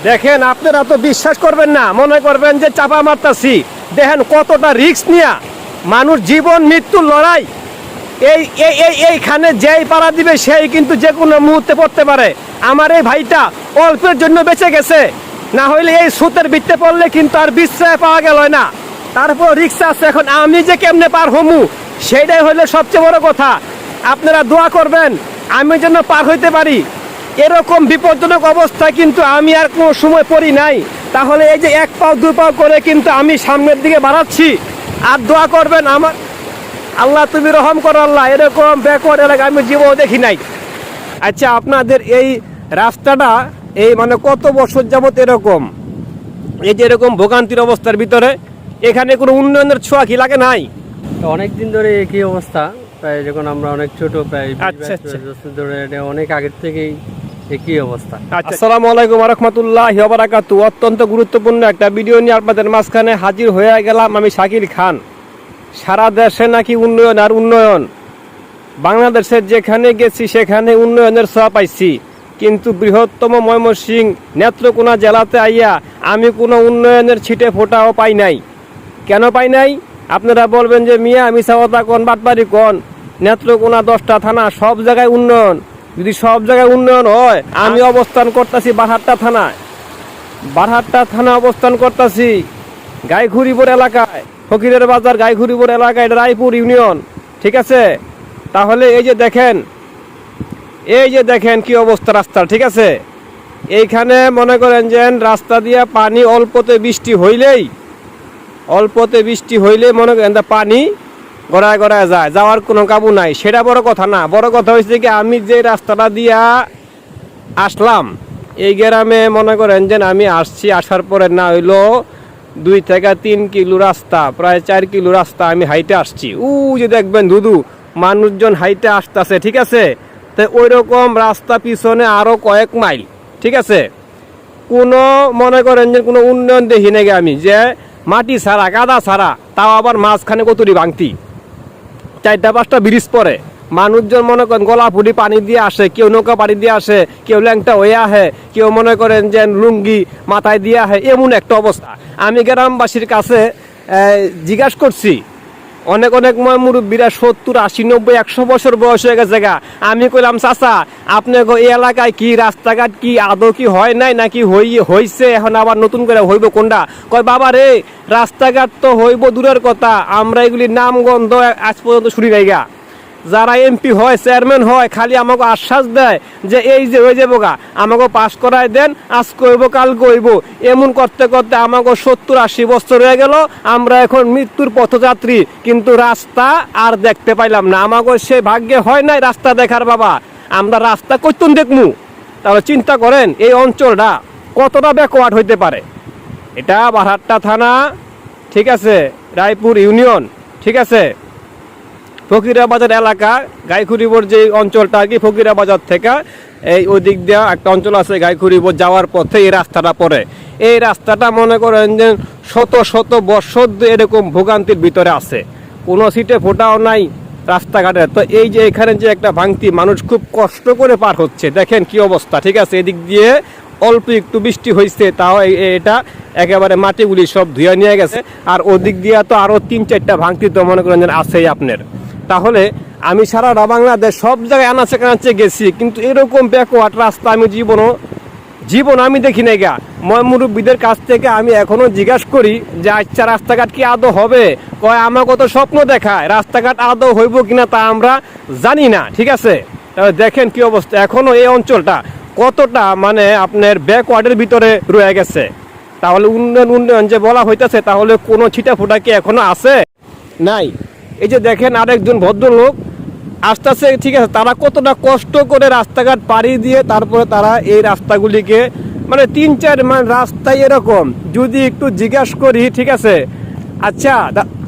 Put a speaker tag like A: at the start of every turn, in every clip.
A: দেখেন আপনারা তো বিশ্বাস করবেন না, মনে করবেন যে চাপা মারতাছি। দেখেন কতটা রিস্ক নিয়া মানুষ জীবন মৃত্যুর লড়াই। এইখানে যেই পাড়া দিবে সেই কিন্তু যে কোনো মুহূর্তে পড়তে পারে। আমার এই ভাইটা অল্পের জন্য বেঁচে গেছে, না হইলে এই স্রোতের ভিত্তে পড়লে কিন্তু আর বিশ্রায় পাওয়া গেল না। তারপর রিক্সা আছে, এখন আমি যে কেমনে পার হমু সেইটাই হইলে সবচেয়ে বড় কথা। আপনারা দোয়া করবেন আমি যেন পার হইতে পারি। এরকম বিপজ্জনক অবস্থায় কিন্তু আমি আর কোনো সময় পড়ি নাই। তাহলে এই যে এক পাও দু পাও করে কিন্তু আমি সামনের দিকে বাড়াচ্ছি। আর দোয়া করবেন আমার আল্লাহ, তুমি রহম করো আল্লাহ, এরকম ব্যাকওয়ার্ড এলাকা আমি জীবনও দেখি নাই। আচ্ছা, আপনাদের এই রাস্তাটা এই মানে কত বছর যাবত এরকম, এই যে এরকম ভোগান্তির অবস্থার ভিতরে এখানে কোনো উন্নয়নের ছোঁয়া কি লাগে নাই?
B: অনেক দিন ধরে একই অবস্থা, প্রায় যখন আমরা অনেক ছোট, প্রায়
A: আচ্ছা
B: ধরে অনেক আগের থেকেই একই অবস্থা।
A: আসসালামু আলাইকুম ওয়া রাহমাতুল্লাহি ওয়া বারাকাতুহু। অত্যন্ত গুরুত্বপূর্ণ একটা ভিডিও নিয়ে আপনাদের মাঝখানে হাজির হয়ে গেলাম আমি শাকিল খান। সারা দেশে নাকি উন্নয়ন আর উন্নয়ন, বাংলাদেশের যেখানে গেছি সেখানে উন্নয়নের ছোঁয়া পাইছি, কিন্তু বৃহত্তম ময়মনসিংহ নেত্রকোনা জেলাতে আইয়া আমি কোনো উন্নয়নের ছিটে ফোঁটাও পাই নাই। কেন পাই নাই? আপনারা বলবেন যে মিয়া মিছা কথা কোন, বাটবাড়ি কোন, নেত্রকোনা 10টা থানা সব জায়গায় উন্নয়ন। যদি সব জায়গায় উন্নয়ন হয়, আমি অবস্থান করতেছি বারহাট্টা থানায়, বারহাট্টা থানা অবস্থান করতেছি গাইঘুরিপুর এলাকায়, ফকিরের বাজার গাইঘুরিপুর এলাকায়, এটা রায়পুর ইউনিয়ন। ঠিক আছে, তাহলে এই যে দেখেন কি অবস্থা রাস্তার। ঠিক আছে, এইখানে মনে করেন যে রাস্তা দিয়ে পানি অল্পতে বৃষ্টি হইলে মনে করেন পানি গড়ায় গড়ায় যায়, যাওয়ার কোনো কাবু নাই। সেটা বড় কথা না, বড় কথা হয়েছে কি আমি যে রাস্তাটা দিয়া আসলাম এই গ্রামে, মনে করেন যে আমি আসছি, আসার পরে না হইলো 2 থেকে 3 কিলো রাস্তা, প্রায় 4 কিলো রাস্তা আমি হাইটে আসছি। যে দেখবেন ধুধু মানুষজন হাইটে আসতেছে। ঠিক আছে, তো ওই রকম রাস্তা পিছনে আরো কয়েক মাইল। ঠিক আছে, কোনো মনে করেন যে কোনো উন্নয়ন দেখি নাকি আমি, যে মাটি ছাড়া কাদা ছাড়া, তাও আবার মাঝখানে কতুরি ভাঙতি, 4টা-5টা ব্রিজ পরে মানুষজন মনে করেন গলা ফুটি পানি দিয়ে আসে, কেউ নৌকা পানি দিয়ে আসে, কেউ ল্যাংটা হয়ে আহে, কেউ মনে করেন যে লুঙ্গি মাথায় দিয়ে আহে, এমন একটা অবস্থা। আমি গ্রামবাসীর কাছে জিজ্ঞাসা করছি, অনেক মুরব্বীরা 70, 80, 90, 100 বছর বয়স হয়ে গেছে গা। আমি কইলাম চাচা আপনি এই এলাকায় কি রাস্তাঘাট কি আদৌ কি হয় নাই নাকি হইছে, এখন আবার নতুন করে হইব কোনটা? কয় বাবা রে, রাস্তাঘাট তো হইব দূরের কথা, আমরা এগুলির নাম গন্ধ আজ পর্যন্ত শুনি নাই গা। যারা এমপি হয়, চেয়ারম্যান হয়, খালি আমাকে আশ্বাস দেয় যে এই যে হয়ে যাবো গা, আমাকে পাস করায় দেন, আজ কইব কাল কইব, এমন করতে করতে আমাকে 70-80 বছর হয়ে গেল। আমরা এখন মৃত্যুর পথযাত্রী, কিন্তু রাস্তা আর দেখতে পাইলাম না। আমাকে সে ভাগ্যে হয় নাই রাস্তা দেখার বাবা, আমরা রাস্তা কইতুন দেখমু। তাহলে চিন্তা করেন এই অঞ্চলটা কতটা ব্যাকওয়ার্ড হইতে পারে। এটা বারহাট্টা থানা, ঠিক আছে, রায়পুর ইউনিয়ন, ঠিক আছে, ফকিরা বাজার এলাকা, গাইঘুরিপুর যে অঞ্চলটা আর কি, ফকিরা বাজার থেকে এই ওই দিক দিয়ে একটা অঞ্চল আছে, গাইঘুরিপুর যাওয়ার পথে এই রাস্তাটা পড়ে। এই রাস্তাটা মনে করেন যে শত বর্ষর এরকম ভোগান্তির ভিতরে আছে, কোনো সিটে ফোটাও নাই রাস্তাঘাটে। তো এই যে এখানে যে একটা ভাঙতি, মানুষ খুব কষ্ট করে পার হচ্ছে, দেখেন কি অবস্থা। ঠিক আছে, এদিক দিয়ে অল্প একটু বৃষ্টি হয়েছে, তাও এটা একেবারে মাটিগুলি সব ধুয়ে নিয়ে গেছে। আর ওদিক দিয়ে তো আরও 3-4টা ভাঙতি তো মনে করেন আছেই আপনার। তাহলে আমি সারা বাংলাদেশ সব জায়গায় আনাচে কানাচে গেছি, কিন্তু এরকম ব্যাকওয়ার্ড রাস্তা আমি জীবন আমি দেখি নাই গা। মুরব্বীদের কাছ থেকে আমি এখনো জিজ্ঞাসা করি যে আচ্ছা রাস্তাঘাট কি আদৌ হবে? কয় আমাকে তো স্বপ্ন দেখায়, রাস্তাঘাট আদৌ হইব কিনা তা আমরা জানি না। ঠিক আছে, দেখেন কি অবস্থা, এখনো এই অঞ্চলটা কতটা মানে আপনার ব্যাকওয়ার্ডের ভিতরে রয়ে গেছে। তাহলে উন্নয়ন যে বলা হইতেছে, তাহলে কোনো ছিটা ফোটা কি এখনো আছে? নাই। এই যে দেখেন আরেকজন ভদ্রলোক আসতেছে, ঠিক আছে, তারা কতটা কষ্ট করে রাস্তাঘাট পাড়ি দিয়ে তারপরে তারা এই রাস্তাগুলিকে মানে 3-4 মাইল রাস্তায় এরকম যদি একটু জিজ্ঞাসা করি। ঠিক আছে, আচ্ছা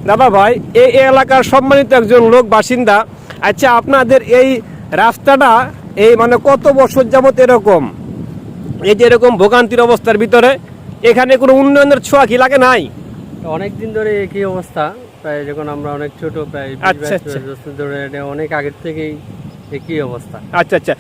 A: দাদা ভাই, এই এলাকার সম্মানিত একজন লোক বাসিন্দা, আচ্ছা আপনাদের এই রাস্তাটা এই মানে কত বছর যাবত এরকম, এই যে এরকম ভোগান্তির অবস্থার ভিতরে এখানে কোনো উন্নয়নের ছোঁয়া কি লাগে নাই?
B: অনেক দিন ধরে একই অবস্থা, প্রায় যখন আমরা অনেক ছোট, প্রায় ধরে অনেক আগের থেকেই একই অবস্থা।
A: আচ্ছা আচ্ছা,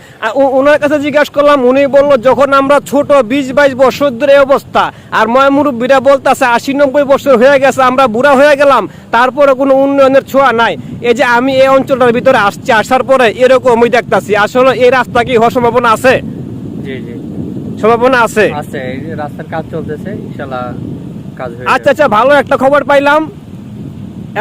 A: ওনার কাছে জিজ্ঞাসা করলাম, উনি বললো যখন আমরা ছোট 20-22 বছর ধরে এই অবস্থা, আর মুরব্বীরা বলতেছে 80-90 বছর হয়ে গেছে, আমরা বুড়া হয়ে গেলাম, তারপরে কোনো উন্নয়নের ছোঁয়া নাই। এই যে আমি এই অঞ্চলটার ভিতরে আসছি, আসার পরে এরকমই দেখতাছি। আসলে এই রাস্তা কি হওয়ার সম্ভাবনা আছে?
B: জি জি
A: সম্ভাবনা আছে।
B: আছে, এই যে রাস্তার কাজ চলতেছে, ইনশাআল্লাহ কাজ হয়ে
A: আচ্ছা আচ্ছা, ভালো একটা খবর পাইলাম।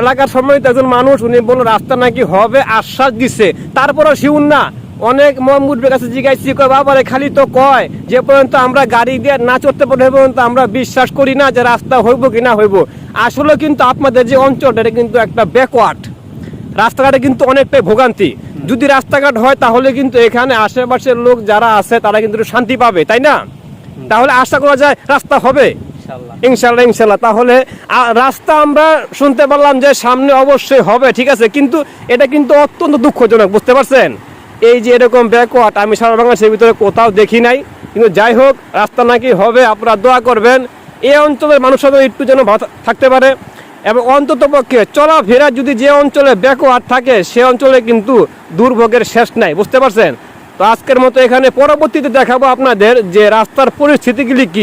A: এলাকার সম্মানিত একজন মানুষ, উনি বলল রাস্তা নাকি হবে, আশ্বাস দিছে। তারপরে শিউন না, অনেক মুরব্বীর কাছে জিজ্ঞাসি, কয় বাবারে খালি তো কয়, যে পর্যন্ত আমরা গাড়ি দিয়ে না চড়তে পারি পর্যন্ত আমরা বিশ্বাস করি না যে রাস্তা হইব কি না হইব। আসলে কিন্তু আপনাদের যে অঞ্চলটা, এটা কিন্তু একটা ব্যাকওয়ার্ড, রাস্তাঘাটে কিন্তু অনেকটাই ভোগান্তি। যদি রাস্তাঘাট হয় তাহলে কিন্তু এখানে আশেপাশের লোক যারা আছে তারা কিন্তু একটু শান্তি পাবে, তাই না? তাহলে আশা করা যায় রাস্তা হবে
B: ইনশাআল্লাহ।
A: ইনশাল্লাহ ইনশাল্লাহ। তাহলে রাস্তা আমরা শুনতে পারলাম যে সামনে অবশ্যই হবে, ঠিক আছে, কিন্তু এটা কিন্তু অত্যন্ত দুঃখজনক, বুঝতে পারছেন? এই যে এরকম ব্যাকওয়ার্ড আমি সারা বাংলাদেশের ভিতরে কোথাও দেখি নাই। কিন্তু যাই হোক, রাস্তা নাকি হবে, আপনারা দোয়া করবেন এই অঞ্চলের মানুষের একটু যেন ভালো থাকতে পারে। এবং অন্তত পক্ষে চলাফেরা যদি যে অঞ্চলে ব্যাকওয়ার্ড থাকে, সে অঞ্চলে কিন্তু দুর্ভোগের শেষ নাই, বুঝতে পারছেন? তো আজকের মতো এখানে, পরবর্তীতে দেখাবো আপনাদের যে রাস্তার পরিস্থিতিগুলি কি।